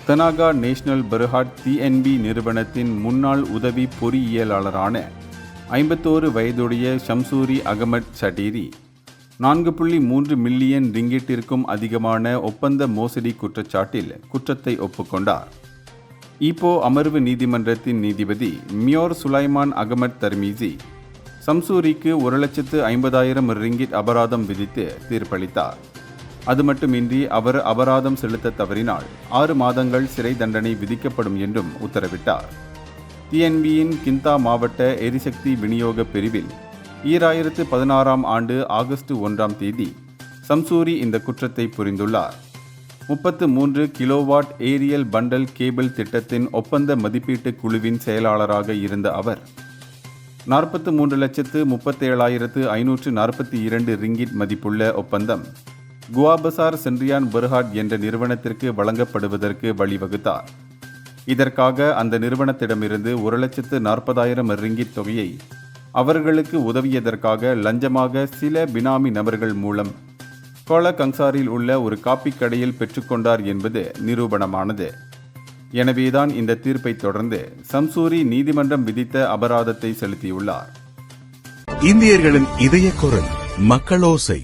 Tenaga national Berhad DNB நிறுவனத்தின் முன்னாள் உதவி பொறியியலாளரான 51 வயதுடைய ஷம்சூரி அகமட் சடீரி 4.3 மில்லியன் ரிங்கிட்டிற்கும் அதிகமான ஒப்பந்த மோசடி குற்றச்சாட்டில் குற்றத்தை ஒப்புக்கொண்டார். ஈப்போ அமர்வு நீதிமன்றத்தின் நீதிபதி மியோர் சுலைமான் அகமட் தர்மீசி ஷம்சூரிக்கு 1,50,000 ரிங்கிட் அபராதம் விதித்து தீர்ப்பளித்தார். அது மட்டுமின்றி அவர் அபராதம் செலுத்த தவறினால் 6 மாதங்கள் சிறை தண்டனை விதிக்கப்படும் என்றும் உத்தரவிட்டார். டிஎன்பியின் கிந்தா மாவட்ட எரிசக்தி விநியோக பிரிவில் 2016 ஆண்டு ஆகஸ்ட் 1 தேதி ஷம்சூரி இந்த குற்றத்தை புரிந்துள்ளார். 33 கிலோவாட் ஏரியல் பண்டல் கேபிள் திட்டத்தின் ஒப்பந்த மதிப்பீட்டு குழுவின் செயலாளராக இருந்த அவர் 43,37,542 ரிங்கிட் மதிப்புள்ள ஒப்பந்தம் குவாபசார் சென்ட்ரியான் பெர்ஹாட் என்ற நிறுவனத்திற்கு வழங்கப்படுவதற்கு வழிவகுத்தார். இதற்காக அந்த நிறுவனத்திடமிருந்து 1,40,000 ரிங்கிட் தொகையை அவர்களுக்கு உதவியதற்காக லஞ்சமாக சில பினாமி நபர்கள் மூலம் கோலகங்சாரில் உள்ள ஒரு காப்பி கடையில் பெற்றுக்கொண்டார் என்பது நிரூபணமானது. எனவேதான் இந்த தீர்ப்பை தொடர்ந்து ஷம்சூரி நீதிமன்றம் விதித்த அபராதத்தை செலுத்தியுள்ளார். இந்தியர்களின் இதய குரல் மக்களோசை.